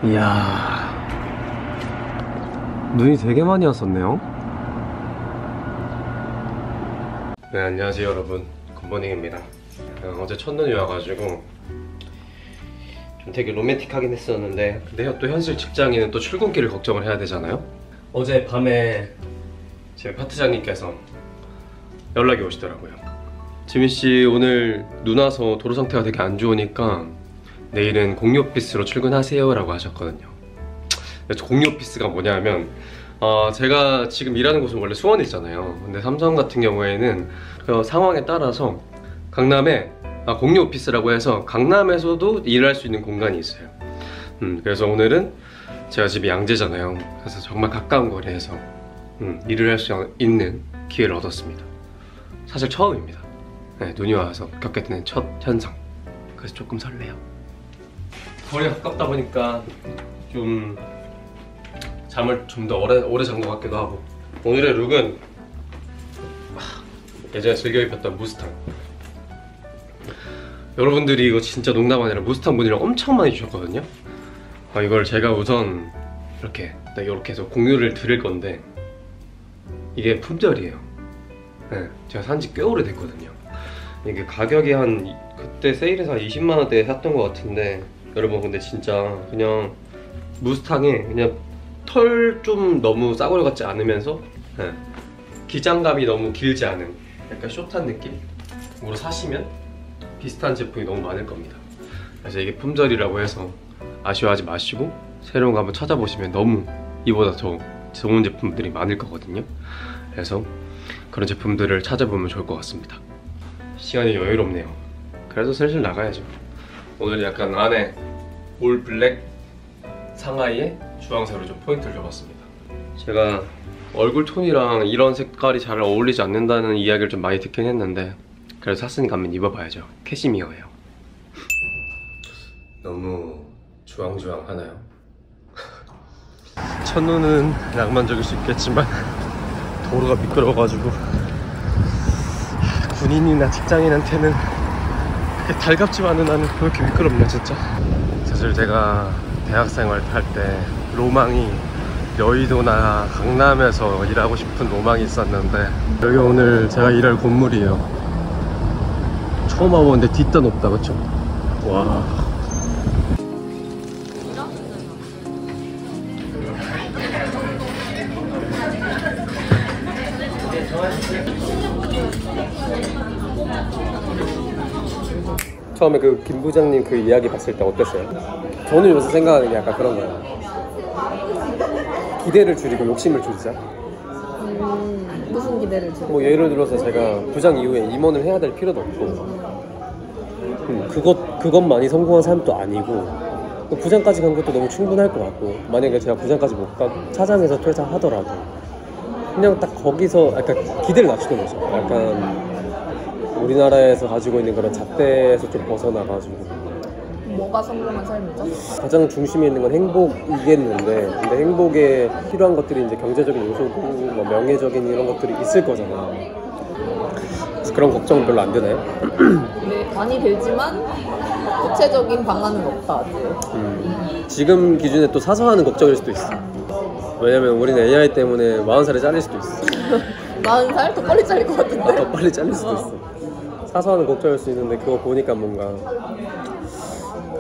이야, 눈이 되게 많이 왔었네요. 네, 안녕하세요 여러분, 굿모닝입니다. 어제 첫눈이 와가지고 좀 되게 로맨틱하긴 했었는데, 근데 또 현실 직장인은 또 출근길을 걱정을 해야 되잖아요. 어제 밤에 제 파트장님께서 연락이 오시더라고요. 지민씨, 오늘 눈 와서 도로 상태가 되게 안 좋으니까 내일은 공유 오피스로 출근하세요 라고 하셨거든요. 공유 오피스가 뭐냐면, 제가 지금 일하는 곳은 원래 수원에 있잖아요. 근데 삼성 같은 경우에는 그 상황에 따라서 강남에 공유 오피스라고 해서 강남에서도 일할 수 있는 공간이 있어요. 그래서 오늘은 제가 집이 양재잖아요. 그래서 정말 가까운 거리에서 일을 할 수 있는 기회를 얻었습니다. 사실 처음입니다. 네, 눈이 와서 겪게 되는 첫 현상. 그래서 조금 설레요. 거리가 가깝다 보니까 좀 잠을 좀 더 오래 잔 것 같기도 하고. 오늘의 룩은 예전에 즐겨 입혔던 무스탕. 여러분들이 이거 진짜 농담 아니라 무스탕 문의를 엄청 많이 주셨거든요. 이걸 제가 우선 이렇게 해서 공유를 드릴 건데, 이게 품절이에요. 네, 제가 산지 꽤 오래됐거든요. 이게 가격이 그때 세일해서 한 20만원대에 샀던 것 같은데, 여러분 근데 진짜 그냥 무스탕에 그냥 털 좀 너무 싸구려 같지 않으면서, 네, 기장감이 너무 길지 않은 약간 숏한 느낌으로 사시면 비슷한 제품이 너무 많을 겁니다. 그래서 이게 품절이라고 해서 아쉬워하지 마시고 새로운 거 한번 찾아보시면 너무 이보다 더 좋은 제품들이 많을 거거든요. 그래서 그런 제품들을 찾아보면 좋을 것 같습니다. 시간이 여유롭네요. 그래서 슬슬 나가야죠. 오늘 약간 안에 올 블랙 상하이에 주황색으로 좀 포인트를 줘봤습니다. 제가 얼굴 톤이랑 이런 색깔이 잘 어울리지 않는다는 이야기를 좀 많이 듣긴 했는데, 그래서 샀으니까 한번 입어봐야죠. 캐시미어예요. 너무 주황주황하나요? 첫눈은 낭만적일 수 있겠지만 도로가 미끄러워가지고 군인이나 직장인한테는 그렇게 달갑지만은 않은, 왜 이렇게 미끄럽냐 진짜. 사실 제가 대학생활 할 때 로망이 여의도나 강남에서 일하고 싶은 로망이 있었는데, 여기 오늘 제가 일할 건물이에요. 처음 와보는데 뒷다 높다, 그쵸? 와. 처음에 그 김 부장님 그 이야기 봤을 때 어땠어요? 저는 요새 생각하는 게 약간 그런 거예요. 기대를 줄이고 욕심을 줄이자. 무슨 기대를 줄이고? 뭐 예를 들어서 제가 부장 이후에 임원을 해야 될 필요도 없고, 그것만이 성공한 사람도 아니고, 또 부장까지 간 것도 너무 충분할 것 같고, 만약에 제가 부장까지 못 가고 차장에서 퇴사하더라도 그냥 딱 거기서 약간 기대를 낮추는 거죠. 약간 우리나라에서 가지고 있는 그런 잣대에서 좀 벗어나가지고. 뭐가 성공한 삶이죠? 가장 중심에 있는 건 행복이겠는데, 근데 행복에 필요한 것들이 이제 경제적인 요소고 뭐 명예적인 이런 것들이 있을 거잖아. 그래서 그런 걱정은 별로 안 드나요? 네, 많이 들지만 구체적인 방안은 없다 아직. 지금 기준에 또 사소한 걱정일 수도 있어. 왜냐면 우리는 AI 때문에 40살에 잘릴 수도 있어. 40살? 더 빨리 잘릴 것 같은데? 더 빨리 잘릴 수도 있어. 사소한 걱정일 수 있는데, 그거 보니까 뭔가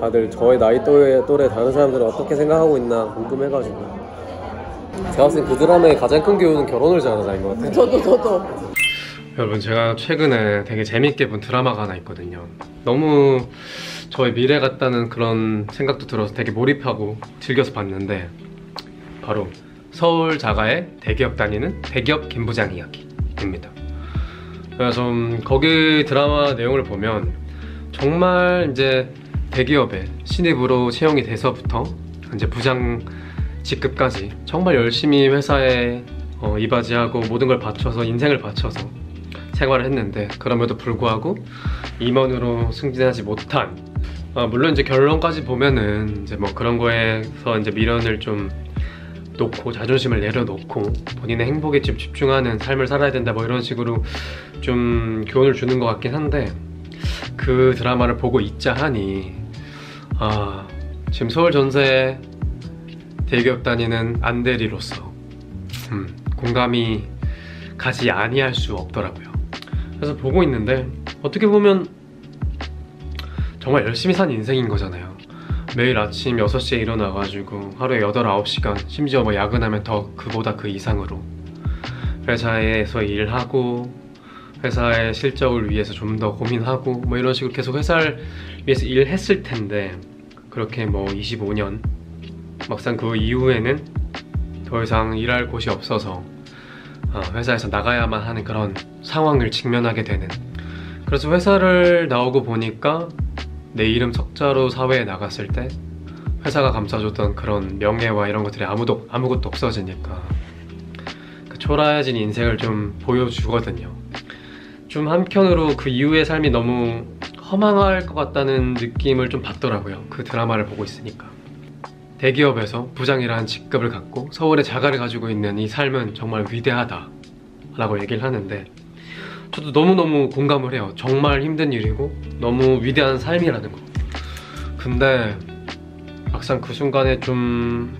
다들 저의 나이 또래 다른 사람들은 어떻게 생각하고 있나 궁금해가지고. 제가 봤을 때 그 드라마의 가장 큰 교훈은 결혼을 잘하자인 것 같아요. 저도. 여러분, 제가 최근에 되게 재밌게 본 드라마가 하나 있거든요. 너무 저의 미래 같다는 그런 생각도 들어서 되게 몰입하고 즐겨서 봤는데, 바로 서울 자가의 대기업 다니는 대기업 김부장 이야기입니다. 그래서 거기 드라마 내용을 보면 정말 이제 대기업에 신입으로 채용이 돼서부터 이제 부장 직급까지 정말 열심히 회사에 이바지하고 모든 걸 바쳐서, 인생을 바쳐서 생활을 했는데, 그럼에도 불구하고 임원으로 승진하지 못한, 물론 이제 결론까지 보면은 이제 뭐 그런 거에서 이제 미련을 좀 놓고 자존심을 내려놓고 본인의 행복에 좀 집중하는 삶을 살아야 된다, 뭐 이런 식으로 좀 교훈을 주는 것 같긴 한데, 그 드라마를 보고 있자 하니 지금 서울 전세 대기업 다니는 안대리로서 공감이 가지 아니할 수 없더라고요. 그래서 보고 있는데 어떻게 보면 정말 열심히 산 인생인 거잖아요. 매일 아침 6시에 일어나가지고 하루에 8, 9시간 심지어 뭐 야근하면 더 그보다 그 이상으로 회사에서 일하고 회사의 실적을 위해서 좀 더 고민하고 뭐 이런 식으로 계속 회사를 위해서 일했을 텐데 그렇게 뭐 25년 막상 그 이후에는 더 이상 일할 곳이 없어서 회사에서 나가야만 하는 그런 상황을 직면하게 되는, 그래서 회사를 나오고 보니까 내 이름 석자로 사회에 나갔을 때 회사가 감싸줬던 그런 명예와 이런 것들이 아무것도 없어지니까 그 초라해진 인생을 좀 보여주거든요. 좀 한편으로 그 이후의 삶이 너무 허망할 것 같다는 느낌을 좀 받더라고요. 그 드라마를 보고 있으니까. 대기업에서 부장이라는 직급을 갖고 서울에 자가를 가지고 있는 이 삶은 정말 위대하다 라고 얘기를 하는데 저도 너무너무 공감을 해요. 정말 힘든 일이고 너무 위대한 삶이라는 거. 근데 막상 그 순간에 좀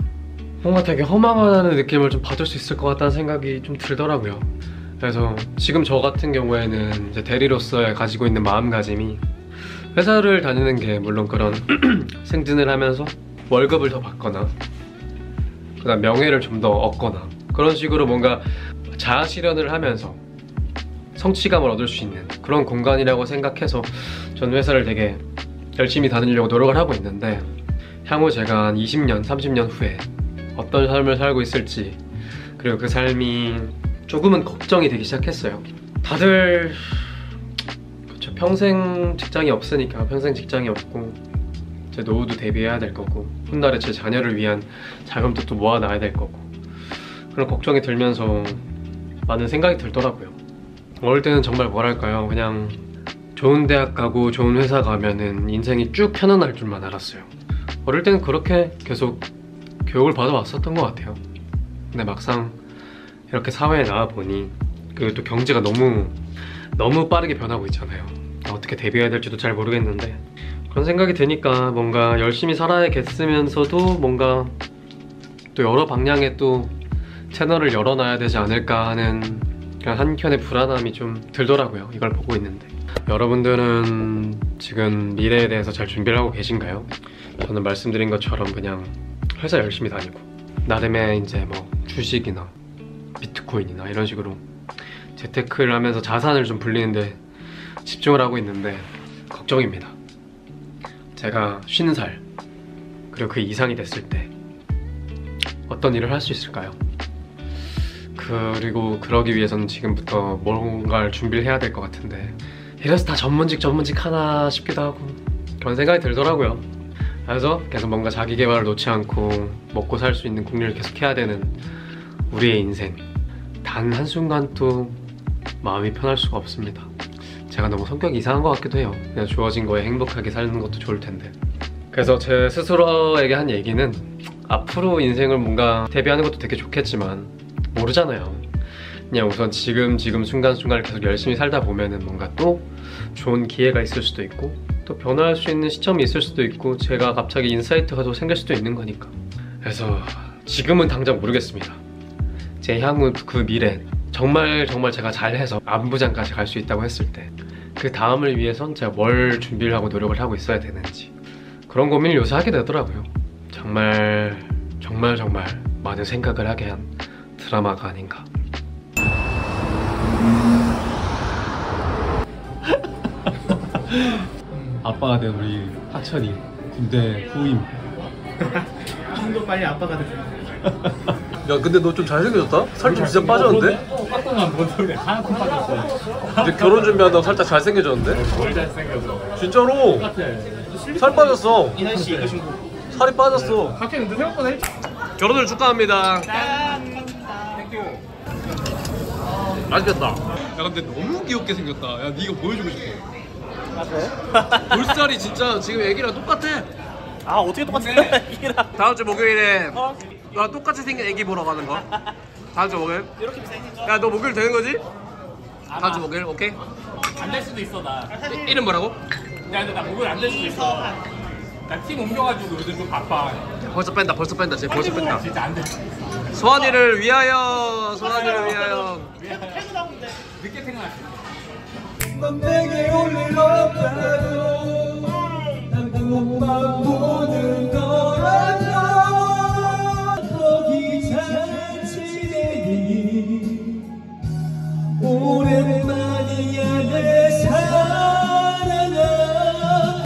뭔가 되게 허망하다는 느낌을 좀 받을 수 있을 것 같다는 생각이 좀 들더라고요. 그래서 지금 저 같은 경우에는 이제 대리로서 가지고 있는 마음가짐이 회사를 다니는 게 물론 그런 승진을 하면서 월급을 더 받거나 그다음 명예를 좀 더 얻거나 그런 식으로 뭔가 자아 실현을 하면서 성취감을 얻을 수 있는 그런 공간이라고 생각해서 저는 회사를 되게 열심히 다니려고 노력을 하고 있는데 향후 제가 한 20년, 30년 후에 어떤 삶을 살고 있을지 그리고 그 삶이 조금은 걱정이 되기 시작했어요. 다들 그쵸, 평생 직장이 없으니까 평생 직장이 없고 제 노후도 대비해야 될 거고 훗날에 제 자녀를 위한 자금도 또 모아놔야 될 거고 그런 걱정이 들면서 많은 생각이 들더라고요. 어릴 때는 정말 뭐랄까요, 그냥 좋은 대학 가고 좋은 회사 가면은 인생이 쭉 편안할 줄만 알았어요. 어릴 때는 그렇게 계속 교육을 받아왔었던 것 같아요. 근데 막상 이렇게 사회에 나와보니 그리고 또 경제가 너무 빠르게 변하고 있잖아요. 어떻게 대비해야 될지도 잘 모르겠는데 그런 생각이 드니까 뭔가 열심히 살아야겠으면서도 뭔가 또 여러 방향의 또 채널을 열어놔야 되지 않을까 하는 그냥 한켠의 불안함이 좀 들더라고요. 이걸 보고 있는데 여러분들은 지금 미래에 대해서 잘 준비를 하고 계신가요? 저는 말씀드린 것처럼 그냥 회사 열심히 다니고 나름의 이제 뭐 주식이나 비트코인이나 이런 식으로 재테크를 하면서 자산을 좀 불리는데 집중을 하고 있는데 걱정입니다. 제가 50살 그리고 그 이상이 됐을 때 어떤 일을 할 수 있을까요? 그리고 그러기 위해서는 지금부터 뭔가를 준비를 해야 될 것 같은데 이래서 다 전문직 하나 싶기도 하고 그런 생각이 들더라고요. 그래서 계속 뭔가 자기 개발을 놓지 않고 먹고 살 수 있는 국리를 계속 해야 되는 우리의 인생, 단 한순간도 마음이 편할 수가 없습니다. 제가 너무 성격이 이상한 것 같기도 해요. 그냥 주어진 거에 행복하게 사는 것도 좋을 텐데. 그래서 제 스스로에게 한 얘기는 앞으로 인생을 뭔가 대비하는 것도 되게 좋겠지만 모르잖아요. 그냥 우선 지금 순간순간을 계속 열심히 살다 보면은 뭔가 또 좋은 기회가 있을 수도 있고 또 변화할 수 있는 시점이 있을 수도 있고 제가 갑자기 인사이트가 또 생길 수도 있는 거니까. 그래서 지금은 당장 모르겠습니다. 제 향후 그 미래 정말 제가 잘해서 안부장까지 갈 수 있다고 했을 때 그 다음을 위해선 제가 뭘 준비를 하고 노력을 하고 있어야 되는지 그런 고민을 요새 하게 되더라고요. 정말 많은 생각을 하게 한 드라마가 아닌가. 아빠가 된 우리 하천이 군대 후임. 좀더 빨리 아빠가 돼. 야 근데 너 좀 잘생겨졌다? 살 좀 진짜 빠졌는데? 빡빡한 뭔 소리야. 하얗게 빠졌어. 이제 결혼 준비한다고 살짝 잘생겨졌는데? 뭘 잘생겨서. 진짜로 살 빠졌어. 이 날씨 이거 신고. 살이 빠졌어. 학교는 생각보다 일찍. 결혼을 축하합니다. 땡큐. 맛있겠다. 야 근데 너무 귀엽게 생겼다. 야 니 이거 보여주고 싶어. 아 그래? 볼살이 진짜 지금 애기랑 똑같아. 아 어떻게 똑같은 이랑. 다음 주 목요일에 나 똑같이 생긴 애기 보러 가는 거. 다음 주 목요일. 이렇게 비싸니까. 야 너 목요일 되는 거지? 다음 주 목요일 오케이? 안 될 수도 있어 나. 이름 뭐라고? 야 근데 나 목요일 안 될 수도 있어. 나 나팀 옮겨가지고 요즘 좀 바빠. 벌써 뺀다 쟤 벌써 뺀다. 진짜 안 돼. 소환이를 위하여 퇴근하는데 늦게 퇴근하시. 넌 내게 올 일 없다고 난 그것만 보는 거라도 거기 잘 지내니 오랜만이야 내 사랑아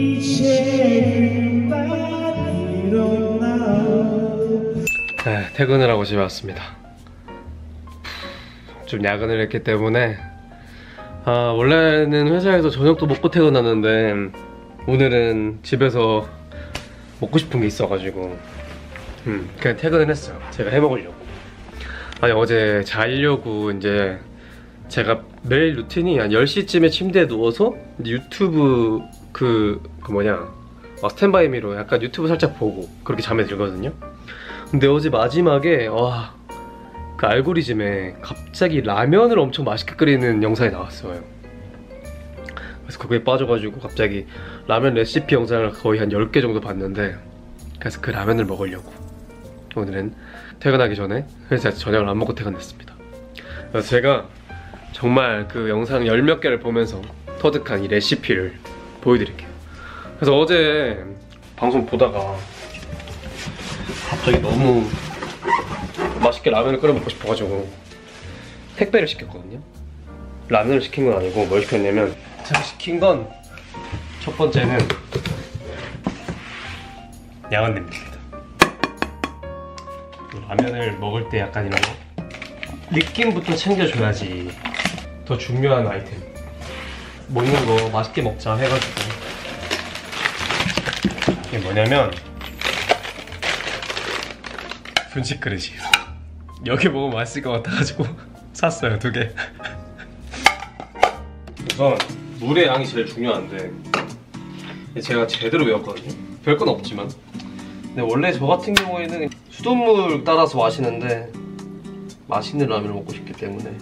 이제 그만 일어나. 네, 퇴근을 하고 집에 왔습니다. 좀 야근을 했기 때문에 원래는 회사에서 저녁도 먹고 퇴근하는데 오늘은 집에서 먹고 싶은 게 있어가지고 그냥 퇴근을 했어요. 제가 해먹으려고. 아니 어제 자려고 이제 제가 매일 루틴이 한 10시쯤에 침대에 누워서 유튜브 스탠바이미로 약간 유튜브 살짝 보고 그렇게 잠에 들거든요. 근데 어제 마지막에 그 알고리즘에 갑자기 라면을 엄청 맛있게 끓이는 영상이 나왔어요. 그래서 그거에 빠져가지고 갑자기 라면 레시피 영상을 거의 한 10개 정도 봤는데, 그래서 그 라면을 먹으려고 오늘은 퇴근하기 전에 회사에서 저녁을 안 먹고 퇴근했습니다. 그래서 제가 정말 그 영상 10몇 개를 보면서 터득한 이 레시피를 보여드릴게요. 그래서 어제 방송 보다가 갑자기 너무 맛있게 라면을 끓여 먹고 싶어가지고 택배를 시켰거든요. 라면을 시킨 건 아니고 뭘 시켰냐면, 제가 시킨 건 첫 번째는 양은냄비입니다. 라면을 먹을 때 약간 이런 거 느낌부터 챙겨줘야지 더 중요한 아이템. 먹는 거 맛있게 먹자 해가지고 이게 뭐냐면 분식 그릇이에요. 여기 먹으면 맛있을 것 같아가지고 샀어요, 2개. 우선 물의 양이 제일 중요한데 제가 제대로 외웠거든요. 별건 없지만. 근데 원래 저 같은 경우에는 수돗물 따라서 마시는데 맛있는 라면을 먹고 싶기 때문에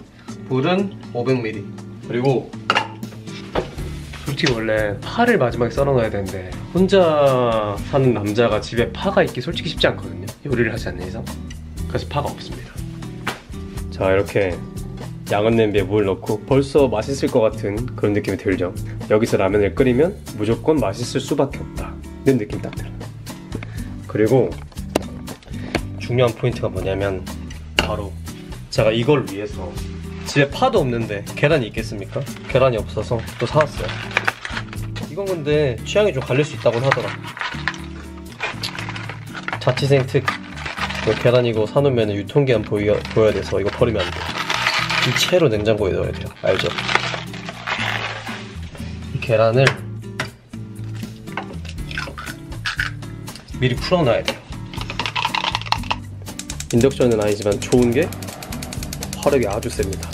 물은 500ml. 그리고 솔직히 원래 파를 마지막에 썰어 넣어야 되는데 혼자 사는 남자가 집에 파가 있기 솔직히 쉽지 않거든요, 요리를 하지 않는 이상. 그래서 파가 없습니다. 자, 이렇게 양은 냄비에 물 넣고 벌써 맛있을 것 같은 그런 느낌이 들죠. 여기서 라면을 끓이면 무조건 맛있을 수밖에 없다 이런 느낌 딱 들어요. 그리고 중요한 포인트가 뭐냐면 바로 제가 이걸 위해서, 집에 파도 없는데 계란이 있겠습니까? 계란이 없어서 또 사왔어요. 이건 근데 취향이 좀 갈릴 수 있다고 하더라. 자취생 특. 계란 이거 사놓으면 유통기한 보여야 돼서 이거 버리면 안 돼. 이 채로 냉장고에 넣어야 돼요. 알죠? 이 계란을 미리 풀어놔야 돼요. 인덕션은 아니지만 좋은 게 화력이 아주 셉니다.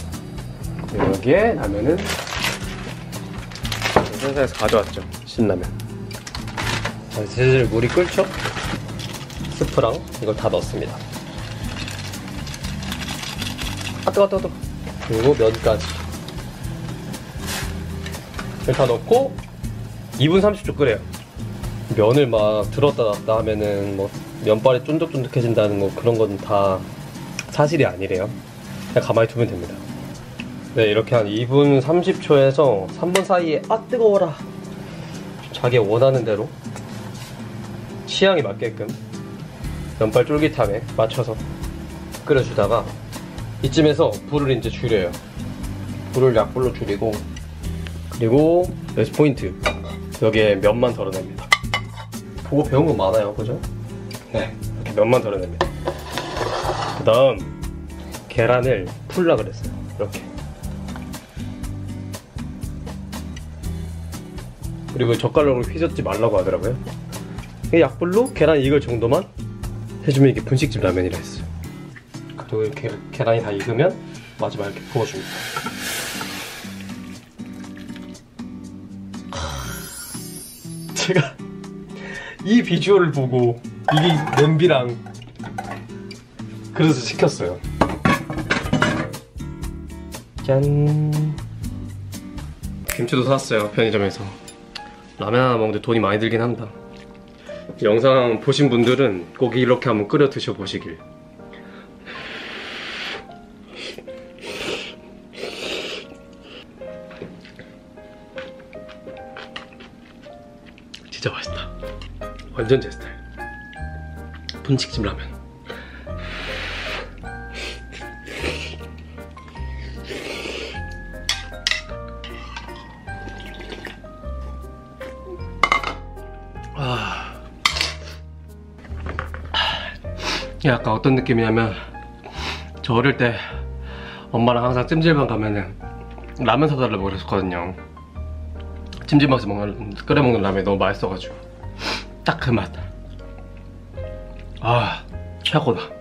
그리고 여기에 라면은 회사에서 가져왔죠. 신라면. 슬슬 물이 끓죠? 스프랑 이걸 다 넣습니다. 뜨거. 그리고 면까지 이걸 다 넣고 2분 30초 끓여요. 면을 막 들었다 놨다 하면은 뭐 면발이 쫀득쫀득해진다는 거, 그런 건 다 사실이 아니래요. 그냥 가만히 두면 됩니다. 네, 이렇게 한 2분 30초에서 3분 사이에 뜨거워라 자기 원하는 대로 취향에 맞게끔 면발 쫄깃함에 맞춰서 끓여주다가 이쯤에서 불을 이제 줄여요. 불을 약불로 줄이고, 그리고 여기서 포인트, 여기에 면만 덜어냅니다. 보고 배운 거 많아요, 그죠? 네, 이렇게 면만 덜어냅니다. 그 다음 계란을 풀라 그랬어요. 이렇게. 그리고 젓가락으로 휘젓지 말라고 하더라고요. 약불로 계란 익을 정도만 해주면 이게 분식집 라면이라 했어요. 그리고 이렇게 계란이 다 익으면 마지막에 이렇게 부어줍니다. 제가 이 비주얼을 보고 이게 냄비랑 그래서 시켰어요. 짠. 김치도 샀어요, 편의점에서. 라면 하나 먹는데 돈이 많이 들긴 한다. 영상 보신 분들은 꼭 이렇게 한번 끓여 드셔보시길. 진짜 맛있다. 완전 제 스타일. 분식집 라면. 이게 약간 어떤 느낌이냐면, 저 어릴 때 엄마랑 항상 찜질방 가면은 라면 사달라고 그랬었거든요. 찜질방에서 끓여 먹는 라면이 너무 맛있어가지고 딱 그 맛. 아, 최고다.